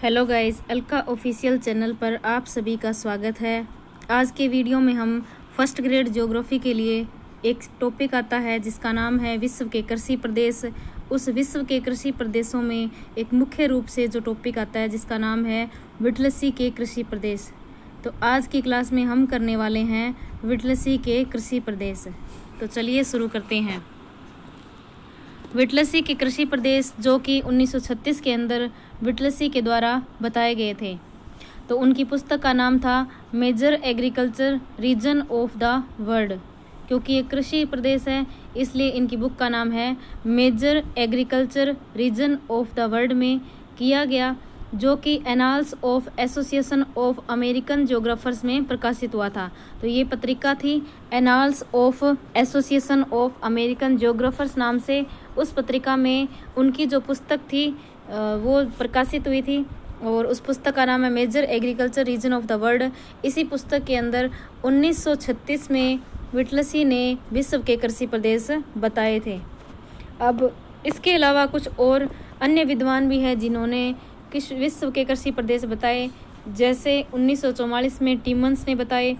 Hello guys, Alka official channel पर आप सभी का स्वागत है। आज के वीडियो में हम फर्स्ट ग्रेड ज्योग्राफी के लिए एक टॉपिक आता है जिसका नाम है विश्व के कृषि प्रदेश। उस विश्व के कृषि प्रदेशों में एक मुख्य रूप से जो टॉपिक आता है जिसका नाम है विटलसी के कृषि प्रदेश। तो आज की क्लास में हम करने वाले हैं विटलसी के कृषि प्रदेश। तो चलिए शुरू करते हैं। विटलसी के कृषि प्रदेश जो कि 1936 के अंदर विटलसी के द्वारा बताए गए थे। तो उनकी पुस्तक का नाम था major agriculture region of the world. क्योंकि ये कृषि प्रदेश है इसलिए इनकी बुक का नाम है major agriculture region of the world में किया गया, जो कि Annals of Association of American Geographers में प्रकाशित हुआ था। तो ये पत्रिका थी Annals of Association of American Geographers नाम से। उस पत्रिका में उनकी जो पुस्तक थी वो प्रकाशित हुई थी और उस पुस्तक का नाम है major agriculture region of the world. इसी पुस्तक के अंदर 1936 में विटलसी ने विश्व के कृषि प्रदेश बताए थे। अब इसके अलावा कुछ और अन्य विद्वान भी हैं जिन्होंने विश्व के कृषि प्रदेश बताए, जैसे 1944 में टिमन्स ने बताए।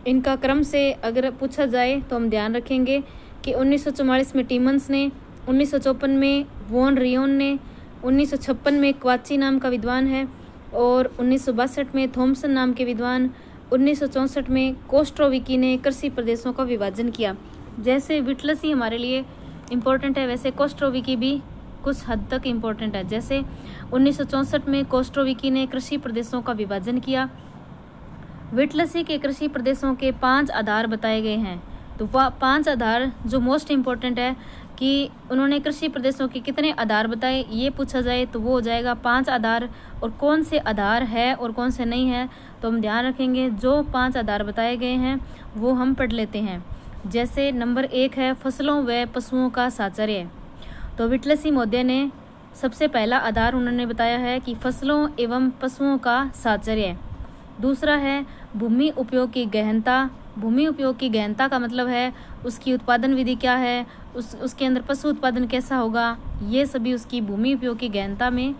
इनका क्रम से अगर पूछा जाए तो हम ध्यान रखेंगे कि 1944 में टिमन्स ने, 1954 में वॉन रियोन ने, 1956 में क्वाची नाम का विद्वान है और 1962 में थॉमसन नाम के विद्वान, 1964 में कोस्ट्रोविकी ने कृषि प्रदेशों का विभाजन किया। जैसे विटलसी हमारे लिए इम्पोर्टेंट है वैसे कोस्ट्रोविकी भी कुछ हद तक इम्पोर्टेंट है। जैसे 1964 में कोस्ट्रोविकी ने कृषि प्रदेशों का विभाजन किया। विटलसी के कृषि प्रदेशों के 5 आधार बताए गए हैं। तो वह 5 आधार जो मोस्ट इम्पोर्टेंट है कि उन्होंने कृषि प्रदेशों के कितने आधार बताए, ये पूछा जाए तो वो हो जाएगा 5 आधार। और कौन से आधार है और कौन से नहीं है तो हम ध्यान रखेंगे। जो 5 आधार बताए गए हैं वो हम पढ़ लेते हैं। जैसे नंबर 1 है फसलों व पशुओं का साहचर्य। तो विटलसी महोदय ने सबसे पहला आधार उन्होंने बताया है कि फसलों एवं पशुओं का साहचर्य। दूसरा है भूमि उपयोग की गहनता। भूमि उपयोग की गहनता का मतलब है उसकी उत्पादन विधि क्या है, उसके अंदर पशु उत्पादन कैसा होगा, ये सभी उसकी भूमि उपयोग की गहनता में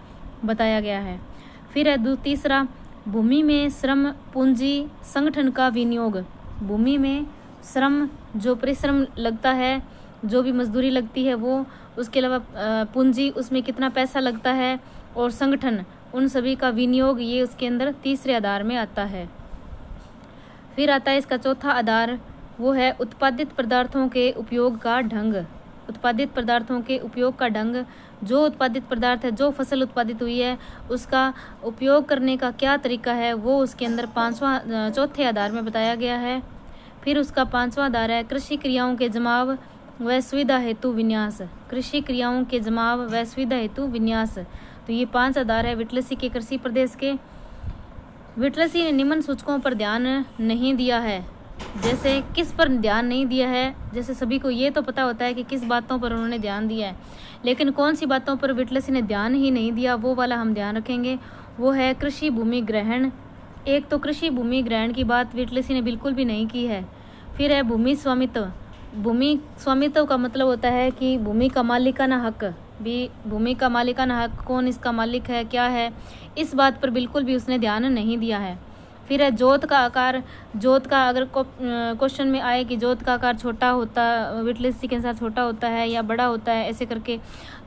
बताया गया है। फिर है तीसरा भूमि में श्रम पूंजी संगठन का विनियोग। भूमि में श्रम जो परिश्रम लगता है, जो भी मजदूरी लगती है वो, उसके अलावा पूंजी उसमें कितना पैसा लगता है और संगठन उन सभी का विनियोग, ये उसके अंदर तीसरे आधार में आता है। फिर आता है इसका चौथा आधार, वो है उत्पादित पदार्थों के उपयोग का ढंग। उत्पादित पदार्थों के उपयोग का ढंग, जो उत्पादित पदार्थ है, जो फसल उत्पादित हुई है उसका उपयोग करने का क्या तरीका है, वो उसके अंदर चौथे आधार में बताया गया है। फिर उसका 5वां आधार है कृषि क्रियाओं के जमाव व सुविधा हेतु विन्यास। कृषि क्रियाओं के जमाव व सुविधा हेतु विन्यास। तो ये 5 आधार है विटलसी के कृषि प्रदेश के। विटलसी ने निम्न सूचकों पर ध्यान नहीं दिया है। जैसे किस पर ध्यान नहीं दिया है, जैसे सभी को ये तो पता होता है कि किस बातों पर उन्होंने ध्यान दिया है, लेकिन कौन सी बातों पर विटलसी ने ध्यान ही नहीं दिया वो वाला हम ध्यान रखेंगे। वो है कृषि भूमि ग्रहण। एक तो कृषि भूमि ग्रहण की बात विटलसी ने बिल्कुल भी नहीं की है। फिर है भूमि स्वामित्व। भूमि स्वामित्व का मतलब होता है कि भूमि का मालिकाना हक भी, भूमि का मालिकाना हक, कौन इसका मालिक है, क्या है, इस बात पर बिल्कुल भी उसने ध्यान नहीं दिया है। फिर है जोत का आकार। जोत का अगर क्वेश्चन में आए कि जोत का आकार छोटा होता, विटलसी के अनुसार छोटा होता है या बड़ा होता है, ऐसे करके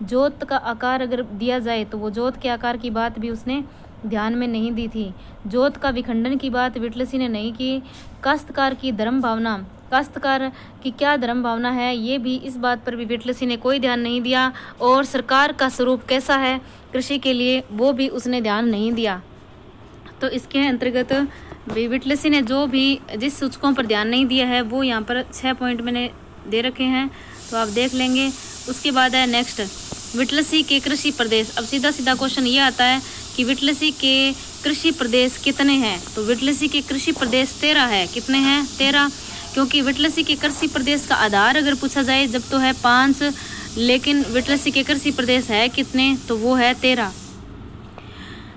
जोत का आकार अगर दिया जाए तो वो जोत के आकार की बात भी उसने ध्यान में नहीं दी थी। जोत का विखंडन की बात विटलसी ने नहीं की। काश्तकार की धर्म भावना, काश्तकार की क्या धर्म भावना है, ये भी, इस बात पर भी विटलसी ने कोई ध्यान नहीं दिया। और सरकार का स्वरूप कैसा है कृषि के लिए, वो भी उसने ध्यान नहीं दिया। तो इसके अंतर्गत विटलसी ने जो भी जिस सूचकों पर ध्यान नहीं दिया है वो यहाँ पर 6 पॉइंट मैंने दे रखे हैं, तो आप देख लेंगे। उसके बाद है नेक्स्ट विटलसी के कृषि प्रदेश। अब सीधा सीधा क्वेश्चन ये आता है कि विटलसी के कृषि प्रदेश कितने हैं। तो विटलसी के कृषि प्रदेश 13 है। कितने हैं? 13। क्योंकि विटलसी के कृषि प्रदेश का आधार अगर पूछा जाए जब तो है 5, लेकिन विटलसी के कृषि प्रदेश है कितने, तो वो है 13।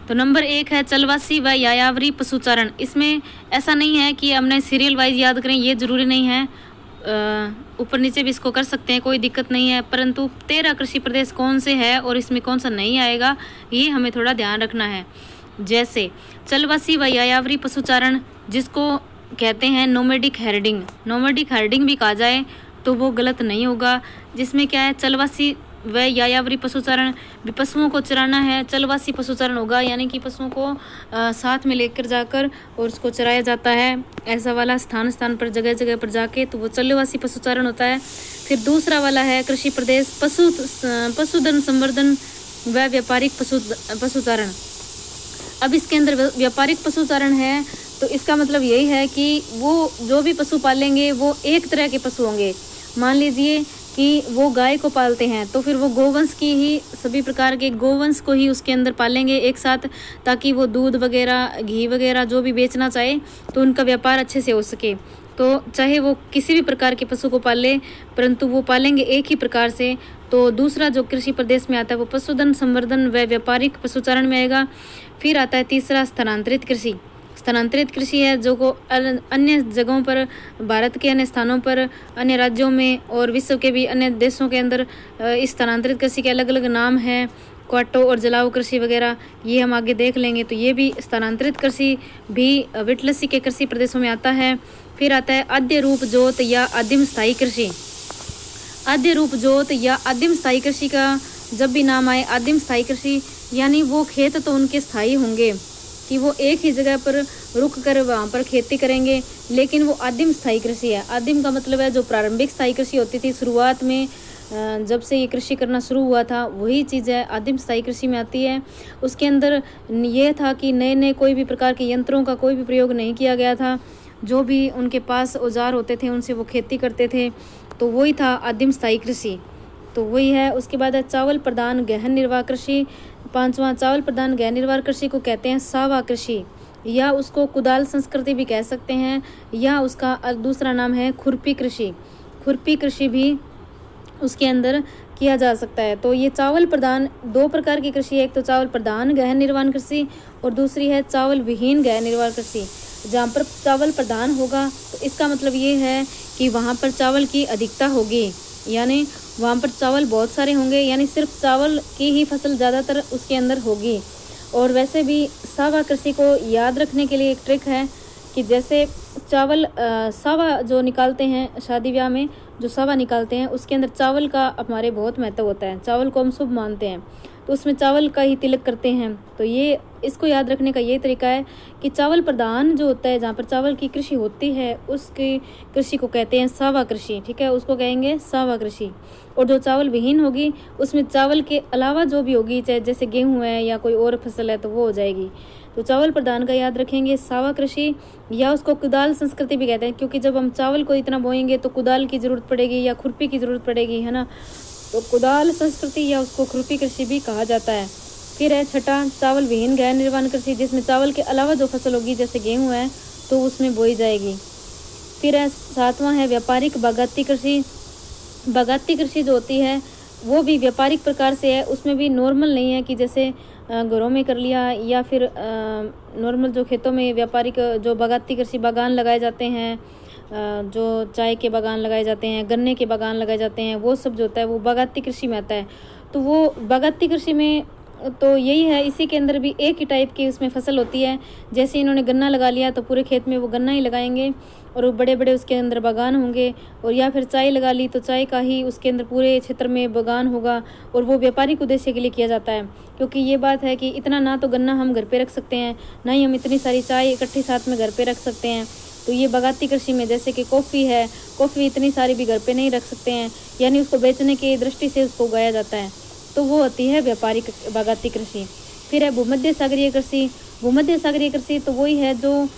तो नंबर 1 है चलवासी व यायावरी पशुचारण। इसमें ऐसा नहीं है कि हमने सीरियल वाइज याद करें, ये जरूरी नहीं है। ऊपर नीचे भी इसको कर सकते हैं, कोई दिक्कत नहीं है। परंतु 13 कृषि प्रदेश कौन से है और इसमें कौन सा नहीं आएगा, ये हमें थोड़ा ध्यान रखना है। जैसे चलवासी व यायावरी पशुचारण, जिसको कहते हैं नोमैडिक हेर्डिंग, नोमैडिक हेर्डिंग भी कहा जाए तो वो गलत नहीं होगा। जिसमें क्या है, चलवासी व यायावरी पशुचारण, पशुओं को चराना है, चलवासी पशुचारण होगा, यानी कि पशुओं को साथ में लेकर जाकर और उसको चराया जाता है, ऐसा वाला स्थान स्थान पर जगह जगह पर जाके, तो वो चलवासी पशुचारण होता है। फिर दूसरा वाला है कृषि प्रदेश पशुधन संवर्धन व व्यापारिक पशुचारण। अब इसके अंदर व्यापारिक पशुचारण है तो इसका मतलब यही है कि वो जो भी पशु पालेंगे वो एक तरह के पशु होंगे। मान लीजिए कि वो गाय को पालते हैं तो फिर वो गोवंश की ही, सभी प्रकार के गोवंश को ही उसके अंदर पालेंगे एक साथ, ताकि वो दूध वगैरह, घी वगैरह जो भी बेचना चाहे तो उनका व्यापार अच्छे से हो सके। तो चाहे वो किसी भी प्रकार के पशु को पाले, परंतु वो पालेंगे एक ही प्रकार से। तो दूसरा जो कृषि प्रदेश में आता है वो पशुधन संवर्धन व व्यापारिक पशुचारण में आएगा। फिर आता है तीसरा स्थानांतरित कृषि। स्थानांतरित कृषि है जो को अन्य जगहों पर, भारत के अन्य स्थानों पर, अन्य राज्यों में और विश्व के भी अन्य देशों के अंदर इस स्थानांतरित कृषि के अलग अलग नाम हैं, क्वाटो और जलाऊ कृषि वगैरह, ये हम आगे देख लेंगे। तो ये भी स्थानांतरित कृषि भी विटलसी के कृषि प्रदेशों में आता है। फिर आता है आद्य रूप जोत या आदिम स्थायी कृषि। आद्य रूप जोत या आदिम स्थायी कृषि का जब भी नाम आए, आदिम स्थायी कृषि यानी वो खेत तो उनके स्थायी होंगे कि वो एक ही जगह पर रुक कर वहाँ पर खेती करेंगे, लेकिन वो आदिम स्थायी कृषि है। आदिम का मतलब है जो प्रारंभिक स्थायी कृषि होती थी शुरुआत में, जब से ये कृषि करना शुरू हुआ था, वही चीज़ है आदिम स्थायी कृषि में आती है। उसके अंदर ये था कि नए नए कोई भी प्रकार के यंत्रों का कोई भी प्रयोग नहीं किया गया था, जो भी उनके पास औजार होते थे उनसे वो खेती करते थे, तो वही था आदिम स्थायी कृषि, तो वही है। उसके बाद है चावल प्रधान गहन निर्वाह कृषि। पांचवा, चावल प्रधान गहन निर्वाह कृषि को कहते हैं सावा कृषि, या उसको कुदाल संस्कृति भी कह सकते हैं, या उसका दूसरा नाम है खुरपी कृषि। खुरपी कृषि भी उसके अंदर किया जा सकता है। तो ये चावल प्रधान, दो प्रकार की कृषि है, एक तो चावल प्रधान गहन निर्वाह कृषि और दूसरी है चावल विहीन गहन निर्वाह कृषि। जहाँ पर चावल प्रधान होगा तो इसका मतलब ये है कि वहाँ पर चावल की अधिकता होगी, यानी वहाँ पर चावल बहुत सारे होंगे, यानी सिर्फ चावल की ही फसल ज़्यादातर उसके अंदर होगी। और वैसे भी सावा कृषि को याद रखने के लिए एक ट्रिक है कि जैसे चावल सावा जो निकालते हैं शादी ब्याह में, जो सावा निकालते हैं उसके अंदर चावल का हमारे बहुत महत्व होता है, चावल को हम शुभ मानते हैं, तो उसमें चावल का ही तिलक करते हैं। तो ये इसको याद रखने का ये तरीका है कि चावल प्रधान जो होता है, जहाँ पर चावल की कृषि होती है, उसकी कृषि को कहते हैं सावा कृषि, ठीक है, उसको कहेंगे सावा कृषि। और जो चावल विहीन होगी उसमें चावल के अलावा जो भी होगी, चाहे जैसे गेहूँ है या कोई और फसल है, तो वो हो जाएगी। तो चावल प्रधान का याद रखेंगे सावा कृषि, या उसको कुदाल संस्कृति भी कहते हैं, क्योंकि जब हम चावल को इतना बोएंगे तो कुदाल की जरूरत पड़ेगी या खुरपी की जरूरत पड़ेगी, है ना, तो कुदाल संस्कृति या उसको खुरपी कृषि भी कहा जाता है। फिर है छठा, चावल विहीन गहन निर्वाह कृषि, जिसमें चावल के अलावा जो फसल होगी जैसे गेहूँ है तो उसमें बोई जाएगी। फिर है सातवां है व्यापारिक बागायती कृषि। बागायती कृषि जो होती है वो भी व्यापारिक प्रकार से है, उसमें भी नॉर्मल नहीं है कि जैसे घरों में कर लिया, या फिर नॉर्मल जो खेतों में व्यापारिक जो बागायती कृषि बागान लगाए जाते हैं, जो चाय के बागान लगाए जाते हैं, गन्ने के बागान लगाए जाते हैं, वो सब जो होता है वो बागायती कृषि में आता है। तो वो बागायती कृषि में तो यही है, इसी के अंदर भी एक ही टाइप की उसमें फसल होती है। जैसे इन्होंने गन्ना लगा लिया तो पूरे खेत में वो गन्ना ही लगाएंगे और वो बड़े बड़े उसके अंदर बागान होंगे, और या फिर चाय लगा ली तो चाय का ही उसके अंदर पूरे क्षेत्र में बागान होगा, और वो व्यापारिक उद्देश्य के लिए किया जाता है। क्योंकि ये बात है कि इतना ना तो गन्ना हम घर पे रख सकते हैं, ना ही हम इतनी सारी चाय इकट्ठी साथ में घर पे रख सकते हैं। तो ये बागायती कृषि में जैसे कि कॉफ़ी है, कॉफ़ी इतनी सारी भी घर पे नहीं रख सकते हैं, यानी उसको बेचने की दृष्टि से उसको उगाया जाता है, तो वो होती है व्यापारिक बागायती कृषि। फिर है भूमध्य सागरीय कृषि। भूमध्य सागरीय कृषि तो वही है जो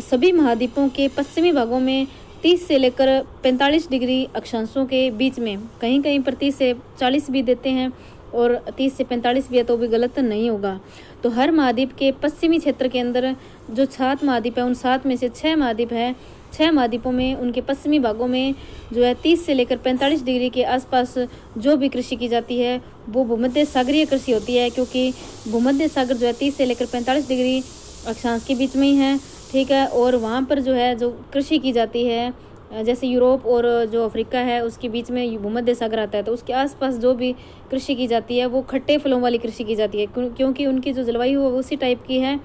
सभी महाद्वीपों के पश्चिमी भागों में 30 से लेकर 45 डिग्री अक्षांशों के बीच में, कहीं कहीं पर 30 से 40 भी देते हैं और 30 से 45 भी है, तो भी गलत नहीं होगा। तो हर महाद्वीप के पश्चिमी क्षेत्र के अंदर जो 7 महाद्वीप है, उन 7 में से 6 महाद्वीप है, 6 महाद्वीपों में उनके पश्चिमी भागों में जो है 30 से लेकर 45 डिग्री के आसपास जो भी कृषि की जाती है वो भूमध्य सागरीय कृषि होती है, क्योंकि भूमध्य सागर जो है 30 से लेकर 45 डिग्री अक्षांश के बीच में ही है, ठीक है। और वहाँ पर जो है जो कृषि की जाती है जैसे यूरोप और जो अफ्रीका है उसके बीच में भूमध्य सागर आता है, तो उसके आसपास जो भी कृषि की जाती है वो खट्टे फलों वाली कृषि की जाती है, क्योंकि उनकी जो जलवायु है वो उसी टाइप की है,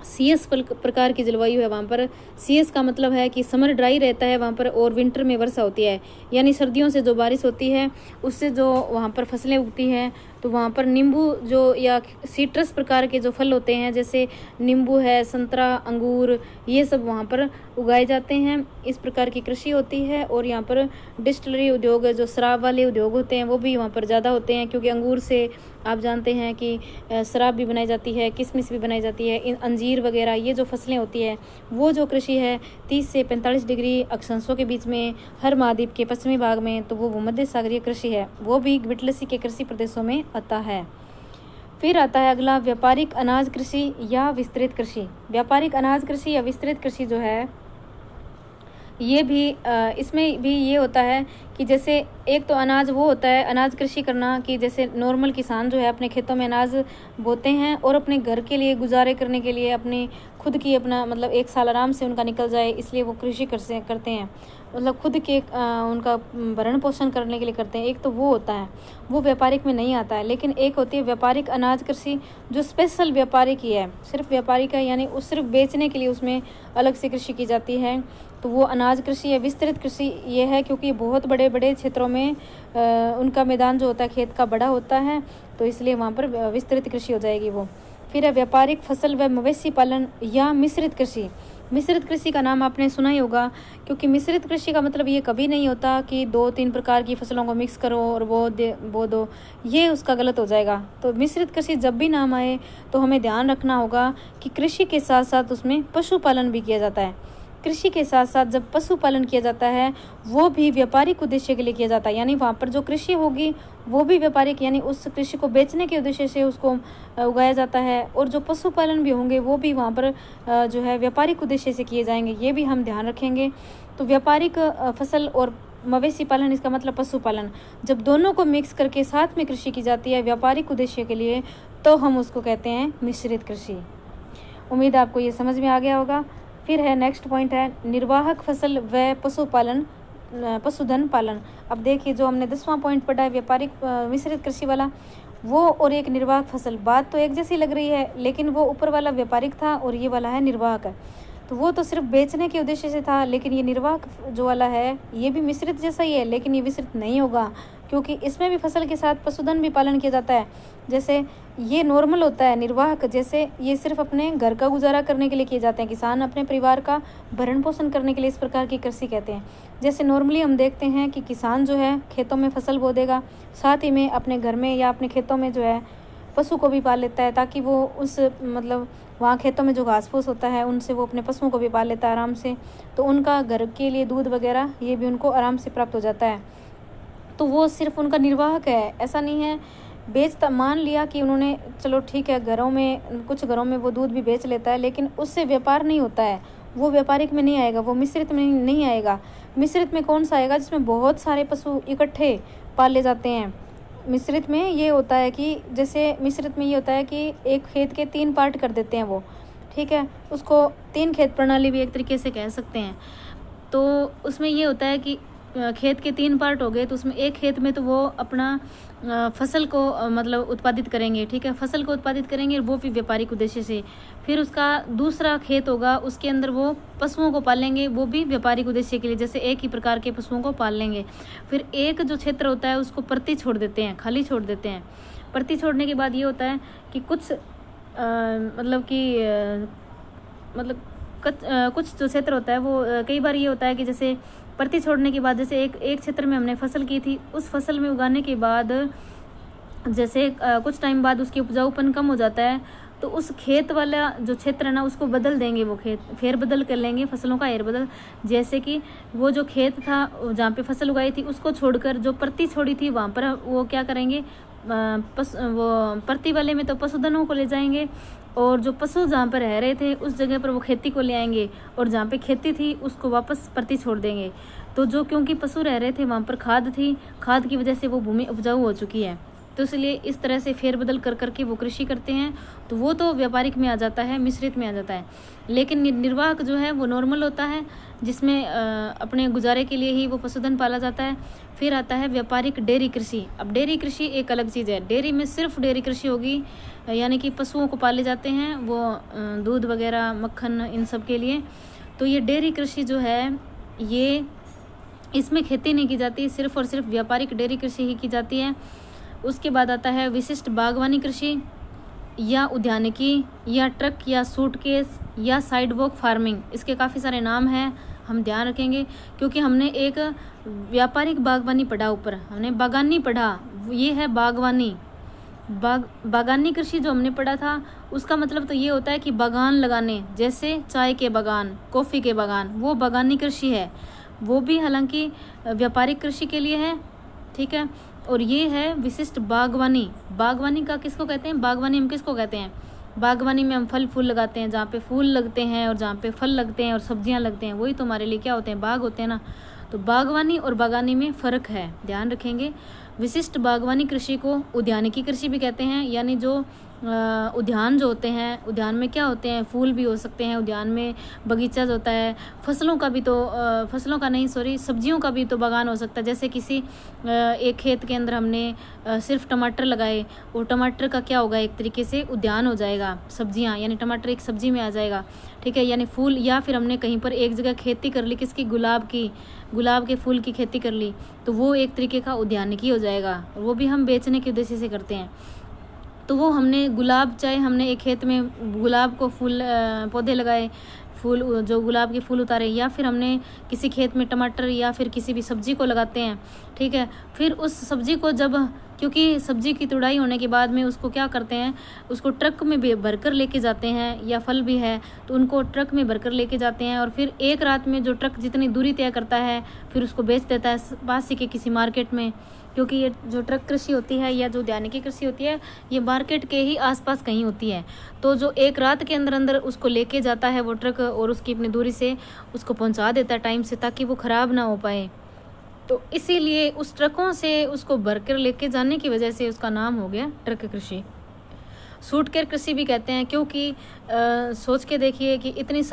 CS प्रकार की जलवायु है वहाँ पर। CS का मतलब है कि समर ड्राई रहता है वहाँ पर और विंटर में वर्षा होती है, यानी सर्दियों से जो बारिश होती है उससे जो वहाँ पर फसलें उगती हैं, तो वहाँ पर नींबू जो या सिट्रस प्रकार के जो फल होते हैं जैसे नींबू है, संतरा, अंगूर, ये सब वहाँ पर उगाए जाते हैं। इस प्रकार की कृषि होती है। और यहाँ पर डिस्टिलरी उद्योग, जो शराब वाले उद्योग होते हैं वो भी वहाँ पर ज़्यादा होते हैं, क्योंकि अंगूर से आप जानते हैं कि शराब भी बनाई जाती है, किशमिश भी बनाई जाती है, इन अंजीर वगैरह ये जो फसलें होती है वो जो कृषि है 30 से 45 डिग्री अक्षांशों के बीच में हर महाद्वीप के पश्चिमी भाग में, तो वो भूमध्य सागरीय कृषि है, वो भी विटलसी के कृषि प्रदेशों में आता है। फिर आता है अगला व्यापारिक अनाज कृषि या विस्तृत कृषि। व्यापारिक अनाज कृषि या विस्तृत कृषि जो है ये भी इसमें भी ये होता है कि जैसे एक तो अनाज वो होता है अनाज कृषि करना कि जैसे नॉर्मल किसान जो है अपने खेतों में अनाज बोते हैं और अपने घर के लिए गुजारे करने के लिए अपनी खुद की अपना मतलब एक साल आराम से उनका निकल जाए, इसलिए वो कृषि करते हैं, मतलब खुद के उनका भरण पोषण करने के लिए करते हैं। एक तो वो होता है, वो व्यापारिक में नहीं आता है। लेकिन एक होती है व्यापारिक अनाज कृषि जो स्पेशल व्यापारिक ही है, सिर्फ व्यापारिक है, यानी उस सिर्फ बेचने के लिए उसमें अलग से कृषि की जाती है, तो वो अनाज कृषि है। विस्तृत कृषि ये है क्योंकि बहुत बड़े बड़े क्षेत्रों में उनका मैदान जो होता है खेत का बड़ा होता है, तो इसलिए वहाँ पर विस्तृत कृषि हो जाएगी वो। फिर है व्यापारिक फसल व मवेशी पालन या मिश्रित कृषि। मिश्रित कृषि का नाम आपने सुना ही होगा, क्योंकि मिश्रित कृषि का मतलब ये कभी नहीं होता कि 2-3 प्रकार की फसलों को मिक्स करो और बो दो, ये उसका गलत हो जाएगा। तो मिश्रित कृषि जब भी नाम आए तो हमें ध्यान रखना होगा कि कृषि के साथ साथ उसमें पशुपालन भी किया जाता है। कृषि के साथ साथ जब पशुपालन किया जाता है वो भी व्यापारिक उद्देश्य के लिए किया जाता है, यानी वहाँ पर जो कृषि होगी वो भी व्यापारिक, यानी उस कृषि को बेचने के उद्देश्य से उसको उगाया जाता है, और जो पशुपालन भी होंगे वो भी वहाँ पर जो है व्यापारिक उद्देश्य से किए जाएंगे, ये भी हम ध्यान रखेंगे। तो व्यापारिक फसल और मवेशी पालन, इसका मतलब पशुपालन, जब दोनों को मिक्स करके साथ में कृषि की जाती है व्यापारिक उद्देश्य के लिए, तो हम उसको कहते हैं मिश्रित कृषि। उम्मीद आपको ये समझ में आ गया होगा। फिर है नेक्स्ट पॉइंट है निर्वाहक फसल व पशुपालन, पशुधन पालन। अब देखिए जो हमने 10वां पॉइंट पढ़ा है व्यापारिक मिश्रित कृषि वाला, वो और एक निर्वाहक फसल, बात तो एक जैसी लग रही है, लेकिन वो ऊपर वाला व्यापारिक था और ये वाला है निर्वाहक है। तो वो तो सिर्फ बेचने के उद्देश्य से था, लेकिन ये निर्वाहक जो वाला है ये भी मिश्रित जैसा ही है, लेकिन ये विस्तृत नहीं होगा, क्योंकि इसमें भी फसल के साथ पशुधन भी पालन किया जाता है। जैसे ये नॉर्मल होता है निर्वाहक, जैसे ये सिर्फ अपने घर का गुजारा करने के लिए किए जाते हैं, किसान अपने परिवार का भरण पोषण करने के लिए इस प्रकार की कृषि कहते हैं। जैसे नॉर्मली हम देखते हैं कि किसान जो है खेतों में फसल बो देगा, साथ ही में अपने घर में या अपने खेतों में जो है पशु को भी पाल लेता है, ताकि वो उस मतलब वहाँ खेतों में जो घास फूस होता है उनसे वो अपने पशुओं को भी पाल लेता है आराम से, तो उनका घर के लिए दूध वगैरह ये भी उनको आराम से प्राप्त हो जाता है। तो वो सिर्फ उनका निर्वाहक है, ऐसा नहीं है बेचता। मान लिया कि उन्होंने चलो ठीक है घरों में कुछ घरों में वो दूध भी बेच लेता है, लेकिन उससे व्यापार नहीं होता है, वो व्यापारिक में नहीं आएगा, वो मिश्रित में नहीं आएगा। मिश्रित में कौन सा आएगा? जिसमें बहुत सारे पशु इकट्ठे पाले जाते हैं। मिश्रित में ये होता है कि जैसे मिश्रित में ये होता है कि एक खेत के 3 पार्ट कर देते हैं वो, ठीक है, उसको 3 खेत प्रणाली भी एक तरीके से कह सकते हैं। तो उसमें ये होता है कि खेत के 3 पार्ट हो गए, तो उसमें एक खेत में तो वो अपना फसल को मतलब उत्पादित करेंगे, ठीक है, फसल को उत्पादित करेंगे वो भी व्यापारिक उद्देश्य से। फिर उसका दूसरा खेत होगा, उसके अंदर वो पशुओं को पालेंगे, वो भी व्यापारिक उद्देश्य के लिए, जैसे एक ही प्रकार के पशुओं को पाल लेंगे। फिर एक जो क्षेत्र होता है उसको प्रति छोड़ देते हैं, खाली छोड़ देते हैं। प्रति छोड़ने के बाद ये होता है कि कुछ कुछ जो क्षेत्र होता है वो कई बार ये होता है कि जैसे प्रति छोड़ने के बाद जैसे एक क्षेत्र में हमने फसल की थी, उस फसल में उगाने के बाद जैसे कुछ टाइम बाद उसकी उपजाऊपन कम हो जाता है, तो उस खेत वाला जो क्षेत्र है ना उसको बदल देंगे, वो खेत फेर बदल कर लेंगे, फसलों का एर बदल। जैसे कि वो जो खेत था जहाँ पे फसल उगाई थी उसको छोड़कर जो प्रति छोड़ी थी वहाँ पर वो क्या करेंगे, वो प्रति वाले में तो पशुधनों को ले जाएंगे, और जो पशु जहाँ पर रह रहे थे उस जगह पर वो खेती को ले आएंगे, और जहाँ पे खेती थी उसको वापस प्रति छोड़ देंगे। तो जो क्योंकि पशु रह रहे थे वहाँ पर खाद थी, खाद की वजह से वो भूमि उपजाऊ हो चुकी है। तो इसलिए इस तरह से फेरबदल कर करके वो कृषि करते हैं, तो वो तो व्यापारिक में आ जाता है, मिश्रित में आ जाता है। लेकिन निर्वाह जो है वो नॉर्मल होता है, जिसमें अपने गुजारे के लिए ही वो पशुधन पाला जाता है। फिर आता है व्यापारिक डेयरी कृषि। अब डेयरी कृषि एक अलग चीज़ है। डेयरी में सिर्फ डेयरी कृषि होगी, यानी कि पशुओं को पाले जाते हैं वो दूध वगैरह, मक्खन, इन सब के लिए। तो ये डेयरी कृषि जो है ये इसमें खेती नहीं की जाती, सिर्फ और सिर्फ व्यापारिक डेयरी कृषि ही की जाती है। उसके बाद आता है विशिष्ट बागवानी कृषि या उद्यानिकी या ट्रक या सूटकेस या साइडवॉक फार्मिंग। इसके काफ़ी सारे नाम हैं, हम ध्यान रखेंगे क्योंकि हमने एक व्यापारिक बागवानी पढ़ा, ऊपर हमने बागानी पढ़ा, ये है बागवानी। बागानी कृषि जो हमने पढ़ा था उसका मतलब तो ये होता है कि बागान लगाने, जैसे चाय के बागान, कॉफ़ी के बागान, वो बागानी कृषि है। वो भी हालांकि व्यापारिक कृषि के लिए है, ठीक है। और ये है विशिष्ट बागवानी। बागवानी का किसको कहते हैं? बागवानी हम किसको कहते हैं? बागवानी में हम फल फूल लगाते हैं, जहाँ पे फूल लगते हैं और जहाँ पे फल लगते हैं और सब्जियाँ लगते हैं, वही तो हमारे लिए क्या होते हैं? बाग होते हैं ना। तो बागवानी और बागानी में फ़र्क है, ध्यान रखेंगे। विशिष्ट बागवानी कृषि को उद्यानिकी कृषि भी कहते हैं, यानी जो उद्यान जो होते हैं, उद्यान में क्या होते हैं? फूल भी हो सकते हैं, उद्यान में बगीचा जो होता है, फसलों का भी तो फसलों का नहीं, सॉरी, सब्जियों का भी तो बागान हो सकता है। जैसे किसी एक खेत के अंदर हमने सिर्फ टमाटर लगाए, वो टमाटर का क्या होगा? एक तरीके से उद्यान हो जाएगा, सब्जियां, यानी टमाटर एक सब्जी में आ जाएगा, ठीक है। यानी फूल, या फिर हमने कहीं पर एक जगह खेती कर ली किसकी? गुलाब के फूल की खेती कर ली, तो वो एक तरीके का उद्यानिकी हो जाएगा। वो भी हम बेचने के उद्देश्य से करते हैं। तो वो हमने गुलाब, चाहे हमने एक खेत में गुलाब को फूल पौधे लगाए, फूल जो गुलाब के फूल उतारे, या फिर हमने किसी खेत में टमाटर या फिर किसी भी सब्जी को लगाते हैं, ठीक है। फिर उस सब्जी को जब, क्योंकि सब्जी की तुड़ाई होने के बाद में उसको क्या करते हैं? उसको ट्रक में भरकर लेके जाते हैं, या फल भी है तो उनको ट्रक में भरकर लेके जाते हैं, और फिर एक रात में जो ट्रक जितनी दूरी तय करता है फिर उसको बेच देता है पास ही के किसी मार्केट में। क्योंकि ये जो ट्रक कृषि होती है या जो उद्यानिकी कृषि होती है, ये मार्केट के ही आसपास कहीं होती है। तो जो एक रात के अंदर अंदर उसको लेके जाता है वो ट्रक, और उसकी अपनी दूरी से उसको पहुंचा देता है टाइम से, ताकि वो ख़राब ना हो पाए। तो इसीलिए उस ट्रकों से उसको भरकर लेके जाने की वजह से उसका नाम हो गया ट्रक कृषि। सूटकेस कृषि भी कहते हैं, क्योंकि सोच के देखिए कि इतने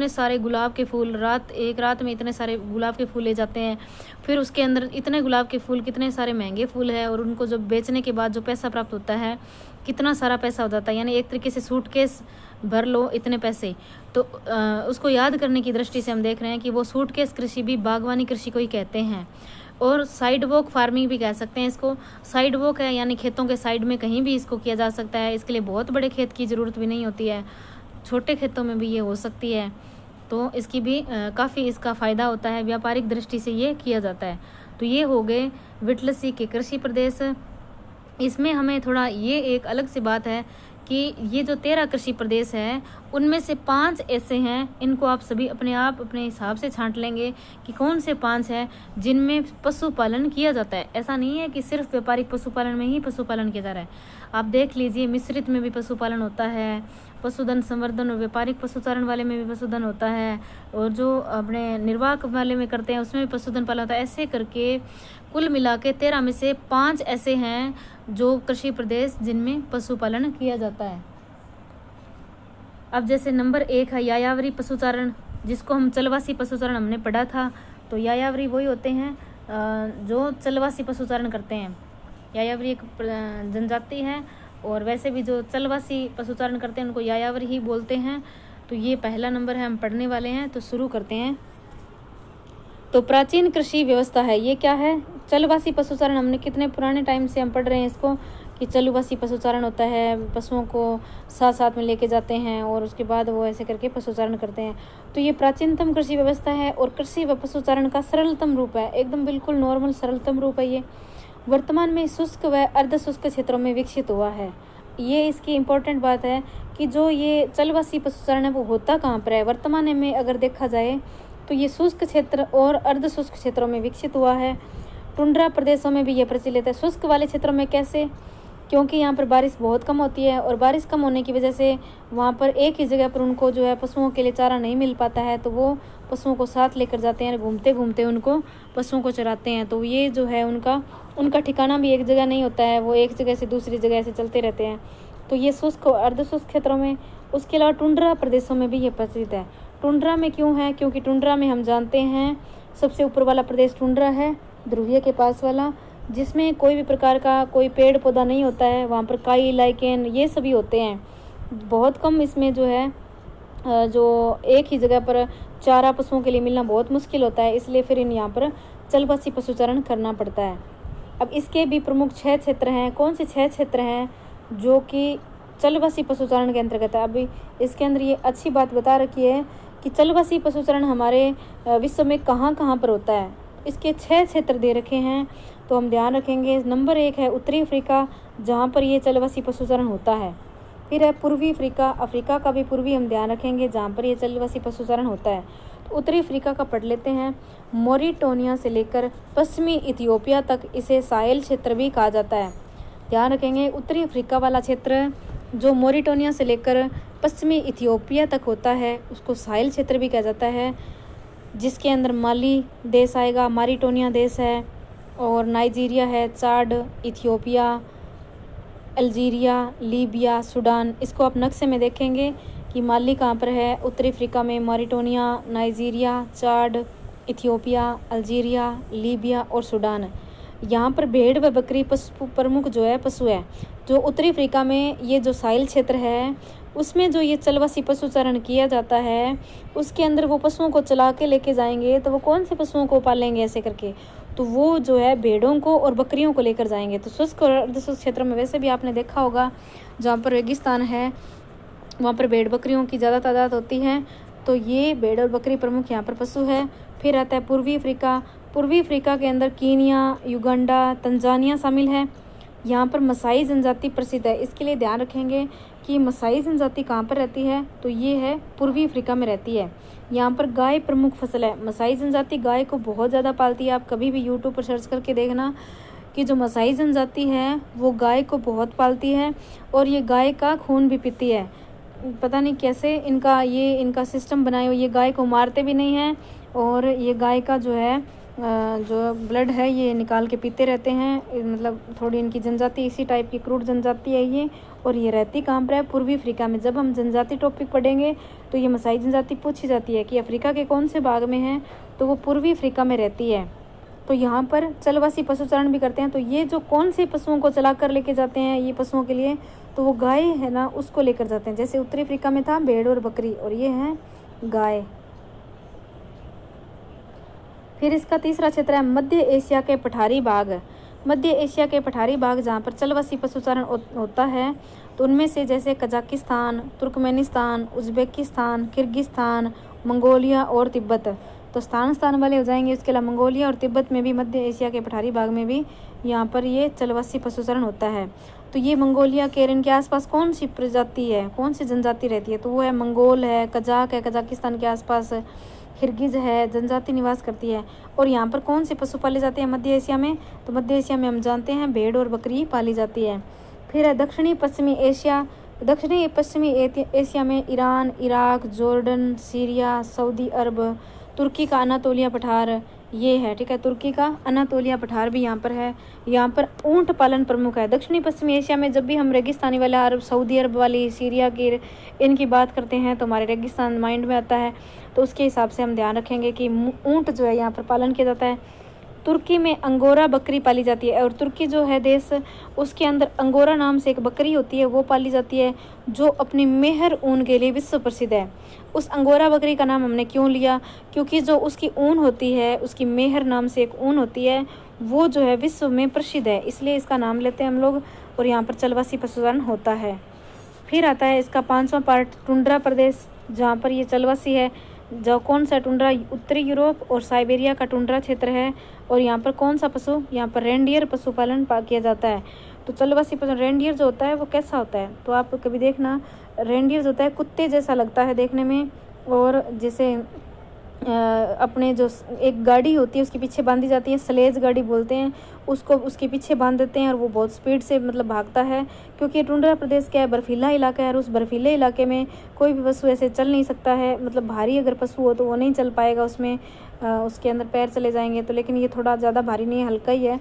सारे गुलाब के फूल, एक रात में इतने सारे गुलाब के फूल ले जाते हैं, फिर उसके अंदर इतने गुलाब के फूल, कितने सारे महंगे फूल है, और उनको जब बेचने के बाद जो पैसा प्राप्त होता है, कितना सारा पैसा हो जाता है। यानी एक तरीके से सूटकेस भर लो इतने पैसे। तो उसको याद करने की दृष्टि से हम देख रहे हैं कि वो सूटकेस कृषि भी बागवानी कृषि को ही कहते हैं। और साइड वॉक फार्मिंग भी कह सकते हैं इसको। साइड वॉक है, यानी खेतों के साइड में कहीं भी इसको किया जा सकता है। इसके लिए बहुत बड़े खेत की ज़रूरत भी नहीं होती है, छोटे खेतों में भी ये हो सकती है। तो इसकी भी काफ़ी इसका फ़ायदा होता है, व्यापारिक दृष्टि से ये किया जाता है। तो ये हो गए विटलसी के कृषि प्रदेश। इसमें हमें थोड़ा ये एक अलग सी बात है कि ये जो 13 कृषि प्रदेश है उनमें से 5 ऐसे हैं, इनको आप सभी अपने हिसाब से छांट लेंगे कि कौन से 5 हैं जिनमें पशुपालन किया जाता है। ऐसा नहीं है कि सिर्फ व्यापारिक पशुपालन में ही पशुपालन किया जा रहा है। आप देख लीजिए, मिश्रित में भी पशुपालन होता है, पशुधन संवर्धन और व्यापारिक पशुचारण वाले में भी पशुधन होता है, और जो अपने निर्वाह वाले में करते हैं उसमें भी पशुधन पालन होता है। ऐसे करके कुल मिला के 13 में से 5 ऐसे हैं जो कृषि प्रदेश जिनमें पशुपालन किया जाता है। अब जैसे नंबर 1 है यायावरी पशुचारण, जिसको हम चलवासी पशुचारण हमने पढ़ा था। तो यायावरी वही होते हैं जो चलवासी पशुचारण करते हैं। यायावरी एक जनजाति है, और वैसे भी जो चलवासी पशुचारण करते हैं उनको यायावरी ही बोलते हैं। तो ये पहला नंबर है, हम पढ़ने वाले हैं, तो शुरू करते हैं। तो प्राचीन कृषि व्यवस्था है, ये क्या है? चलवासी पशुचारण। हमने कितने पुराने टाइम से हम पढ़ रहे हैं इसको कि चलवासी पशुचारण होता है, पशुओं को साथ साथ में लेके जाते हैं और उसके बाद वो ऐसे करके पशुचारण करते हैं। तो ये प्राचीनतम कृषि व्यवस्था है और कृषि व पशुचारण का सरलतम रूप है, एकदम बिल्कुल नॉर्मल सरलतम रूप है। ये वर्तमान में शुष्क व अर्ध शुष्क क्षेत्रों में विकसित हुआ है। ये इसकी इम्पोर्टेंट बात है कि जो ये चलवासी पशुचारण है वो होता कहाँ पर है। वर्तमान में अगर देखा जाए तो ये शुष्क क्षेत्र और अर्ध शुष्क क्षेत्रों में विकसित हुआ है। टुंड्रा प्रदेशों में भी ये प्रचलित है। शुष्क वाले क्षेत्रों में कैसे? क्योंकि यहाँ पर बारिश बहुत कम होती है, और बारिश कम होने की वजह से वहाँ पर एक ही जगह पर उनको जो है पशुओं के लिए चारा नहीं मिल पाता है, तो वो पशुओं को साथ लेकर जाते हैं, घूमते घूमते उनको पशुओं को चराते हैं। तो ये जो है उनका उनका ठिकाना भी एक जगह नहीं होता है, वो एक जगह से दूसरी जगह से चलते रहते हैं। तो ये शुष्क और अर्धशुष्क क्षेत्रों में, उसके अलावा टुंड्रा प्रदेशों में भी ये प्रसिद्ध है। टुंड्रा में क्यों है? क्योंकि टुंड्रा में हम जानते हैं सबसे ऊपर वाला प्रदेश टुंड्रा है, ध्रुवीय के पास वाला, जिसमें कोई भी प्रकार का कोई पेड़ पौधा नहीं होता है। वहाँ पर काई, लाइकेन ये सभी होते हैं। बहुत कम इसमें जो है जो एक ही जगह पर चारा पशुओं के लिए मिलना बहुत मुश्किल होता है, इसलिए फिर इन यहाँ पर चलवासी पशुचारण करना पड़ता है। अब इसके भी प्रमुख 6 क्षेत्र हैं। कौन से 6 क्षेत्र हैं जो कि चलवासी पशुचारण के अंतर्गत है? अभी इसके अंदर ये अच्छी बात बता रखी है कि चलवासी पशुचारण हमारे विश्व में कहाँ कहाँ पर होता है। इसके 6 क्षेत्र दे रखे हैं, तो हम ध्यान रखेंगे। नंबर 1 है उत्तरी अफ्रीका, जहाँ पर ये चलवासी पशुचारण होता है। फिर है पूर्वी अफ्रीका, अफ्रीका का भी पूर्वी हम ध्यान रखेंगे, जहाँ पर ये चलवासी पशुचारण होता है। तो उत्तरी अफ्रीका का पढ़ लेते हैं। मोरिटोनिया से लेकर पश्चिमी इथियोपिया तक इसे साहेल क्षेत्र भी कहा जाता है। ध्यान रखेंगे, उत्तरी अफ्रीका वाला क्षेत्र जो मोरिटोनिया से लेकर पश्चिमी इथियोपिया तक होता है, उसको साहेल क्षेत्र भी कहा जाता है, जिसके अंदर माली देश आएगा, मारिटोनिया देश है, और नाइजीरिया है, चाड, इथियोपिया, अल्जीरिया, लीबिया, सूडान। इसको आप नक्शे में देखेंगे कि माली कहाँ पर है। उत्तरी अफ्रीका में नाइजीरिया, नाइजीरिया, चाड, इथियोपिया, अल्जीरिया, लीबिया और सूडान। यहाँ पर भेड़ व बकरी पशु प्रमुख जो है पशु है। जो उत्तरी अफ्रीका में ये जो साहिल क्षेत्र है, उसमें जो ये चलवासी पशुचारण किया जाता है, उसके अंदर वो पशुओं को चला के लेके जाएंगे, तो वो कौन से पशुओं को पालेंगे ऐसे करके? तो वो जो है भेड़ों को और बकरियों को लेकर जाएंगे। तो शुष्क और अर्धशुष्क क्षेत्र में वैसे भी आपने देखा होगा, जहाँ पर रेगिस्तान है वहाँ पर भेड़ बकरियों की ज़्यादा तादाद होती है। तो ये भेड़ और बकरी प्रमुख यहाँ पर पशु है। फिर आता है पूर्वी अफ्रीका। पूर्वी अफ्रीका के अंदर कीनिया, युगांडा, तंजानिया शामिल है। यहाँ पर मसाई जनजाति प्रसिद्ध है। इसके लिए ध्यान रखेंगे कि मसाई जनजाति कहाँ पर रहती है, तो ये है पूर्वी अफ्रीका में रहती है। यहाँ पर गाय प्रमुख फसल है। मसाई जनजाति गाय को बहुत ज़्यादा पालती है। आप कभी भी यूट्यूब पर सर्च करके देखना कि जो मसाई जनजाति है वो गाय को बहुत पालती है, और ये गाय का खून भी पीती है। पता नहीं कैसे इनका सिस्टम बनाए हुए, ये गाय को मारते भी नहीं हैं, और ये गाय का जो है जो ब्लड है ये निकाल के पीते रहते हैं। मतलब थोड़ी इनकी जनजाति इसी टाइप की क्रूर जनजाति है ये। और ये रहती कहाँ पर है? पूर्वी अफ्रीका में। जब हम जनजाति टॉपिक पढ़ेंगे तो ये मसाई जनजाति पूछी जाती है कि अफ्रीका के कौन से भाग में है, तो वो पूर्वी अफ्रीका में रहती है। तो यहाँ पर चलवासी पशुचारण भी करते हैं। तो ये जो कौन से पशुओं को चला कर लेके जाते हैं ये पशुओं के लिए, तो वो गाय है ना, उसको लेकर जाते हैं। जैसे उत्तरी अफ्रीका में था भेड़ और बकरी, और ये है गाय। फिर इसका तीसरा क्षेत्र है मध्य एशिया के पठारी भाग। मध्य एशिया के पठारी भाग जहाँ पर चलवासी पशुचारण होता है, तो उनमें से जैसे Kazakhstan, Turkmenistan, Uzbekistan, Kyrgyzstan, Mongolia और तिब्बत। तो स्थान वाले हो जाएंगे। इसके अलावा मंगोलिया और तिब्बत में भी, मध्य एशिया के पठारी भाग में भी यहाँ पर ये चलवासी पशुचारण होता है। तो ये मंगोलिया के इनके आसपास कौन सी प्रजाति है, कौन सी जनजाति रहती है, तो वो है मंगोल है, कजाक है, कजाकिस्तान के आसपास किर्गिज है, जनजाति निवास करती है। और यहाँ पर कौन से पशु पाले जाते हैं मध्य एशिया में, तो मध्य एशिया में हम जानते हैं भेड़ और बकरी पाली जाती है। फिर है दक्षिणी पश्चिमी एशिया। दक्षिणी पश्चिमी एशिया में Iran, Iraq, Jordan, Syria, Saudi Arab, तुर्की का अनातोलिया पठार ये है। ठीक है, तुर्की का अनातोलिया पठार भी यहाँ पर है। यहाँ पर ऊंट पालन प्रमुख है। दक्षिणी पश्चिमी एशिया में जब भी हम रेगिस्तानी वाला अरब, सऊदी अरब वाली, सीरिया की, इनकी बात करते हैं तो हमारे रेगिस्तान माइंड में आता है। तो उसके हिसाब से हम ध्यान रखेंगे कि ऊंट जो है यहाँ पर पालन किया जाता है। तुर्की में अंगोरा बकरी पाली जाती है, और तुर्की जो है देश, उसके अंदर अंगोरा नाम से एक बकरी होती है, वो पाली जाती है, जो अपनी मेहर ऊन के लिए विश्व प्रसिद्ध है। उस अंगोरा बकरी का नाम हमने क्यों लिया? क्योंकि जो उसकी ऊन होती है, उसकी मेहर नाम से एक ऊन होती है, वो जो है विश्व में प्रसिद्ध है, इसलिए इसका नाम लेते हैं हम लोग। और यहाँ पर चलवासी पशुचारण होता है। फिर आता है इसका 5वां पार्ट टुंड्रा प्रदेश, जहाँ पर ये चलवासी है। जो कौन सा टुंड्रा? उत्तरी यूरोप और साइबेरिया का टुंड्रा क्षेत्र है। और यहाँ पर कौन सा पशु? यहाँ पर रेंडियर पशुपालन किया जाता है। तो चलवासी पशु रेंडियर जो होता है वो कैसा होता है, तो आप कभी देखना, रेंडियर जो होता है कुत्ते जैसा लगता है देखने में, और जैसे अपने जो एक गाड़ी होती है उसके पीछे बांधी जाती है, स्लेज गाड़ी बोलते हैं उसको, उसके पीछे बांध देते हैं, और वो बहुत स्पीड से मतलब भागता है। क्योंकि ये टुंड्रा प्रदेश क्या है, बर्फीला इलाका है, और उस बर्फीले इलाके में कोई भी पशु ऐसे चल नहीं सकता है। मतलब भारी अगर पशु हो तो वो नहीं चल पाएगा, उसमें उसके अंदर पैर चले जाएंगे। तो लेकिन ये थोड़ा ज़्यादा भारी नहीं है, हल्का ही है।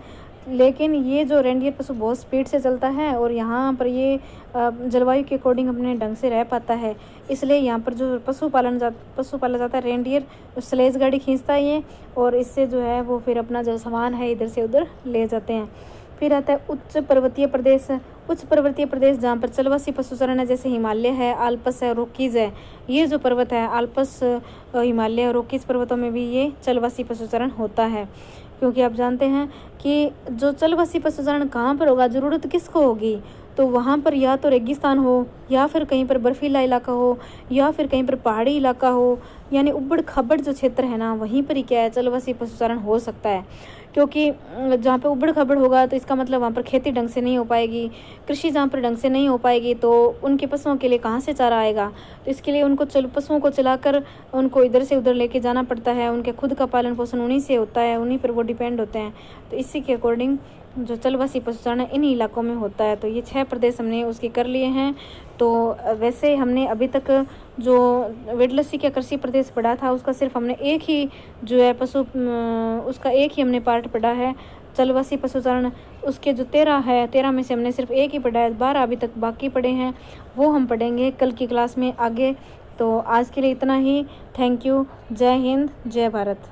लेकिन ये जो रेंडियर पशु बहुत स्पीड से चलता है और यहाँ पर ये जलवायु के अकॉर्डिंग अपने ढंग से रह पाता है, इसलिए यहाँ पर जो पशु पाला जाता है रेंडियर, स्लेज गाड़ी खींचता है ये, और इससे जो है वो फिर अपना जो सामान है इधर से उधर ले जाते हैं। फिर आता है उच्च पर्वतीय प्रदेश। उच्च पर्वतीय प्रदेश जहाँ पर चलवासी पशुचरण है, जैसे हिमालय है, आल्प्स है, रोकीज है। ये जो पर्वत है आल्प्स, हिमालय और रोकीज पर्वतों में भी ये चलवासी पशुचरण होता है, क्योंकि आप जानते हैं कि जो चलवासी पशुचरण कहाँ पर होगा, ज़रूरत किसको होगी, तो वहाँ पर या तो रेगिस्तान हो, या फिर कहीं पर बर्फीला इलाका हो, या फिर कहीं पर पहाड़ी इलाका हो, यानी उबड़ खाबड़ जो क्षेत्र है ना, वहीं पर ही क्या है चलवासी पशुचारण हो सकता है। क्योंकि जहाँ पे उबड़ खाबड़ होगा तो इसका मतलब वहाँ पर खेती ढंग से नहीं हो पाएगी, कृषि जहाँ पर ढंग से नहीं हो पाएगी तो उनके पशुओं के लिए कहाँ से चारा आएगा। तो इसके लिए उनको पशुओं को चलाकर उनको इधर से उधर लेके जाना पड़ता है, उनके खुद का पालन पोषण उन्हीं से होता है, उन्हीं पर वो डिपेंड होते हैं। तो इसी के अकॉर्डिंग जो चलवासी पशुचारण है इन इलाकों में होता है। तो ये 6 प्रदेश हमने उसके कर लिए हैं। तो वैसे हमने अभी तक जो वेडलसी का कृषि प्रदेश पढ़ा था उसका सिर्फ हमने एक ही जो है उसका एक ही हमने पार्ट पढ़ा है, चलवासी पशुचारण। उसके जो 13 है, 13 में से हमने सिर्फ एक ही पढ़ा है, 12 अभी तक बाकी पढ़े हैं, वो हम पढ़ेंगे कल की क्लास में आगे। तो आज के लिए इतना ही। Thank you. जय हिंद, जय भारत।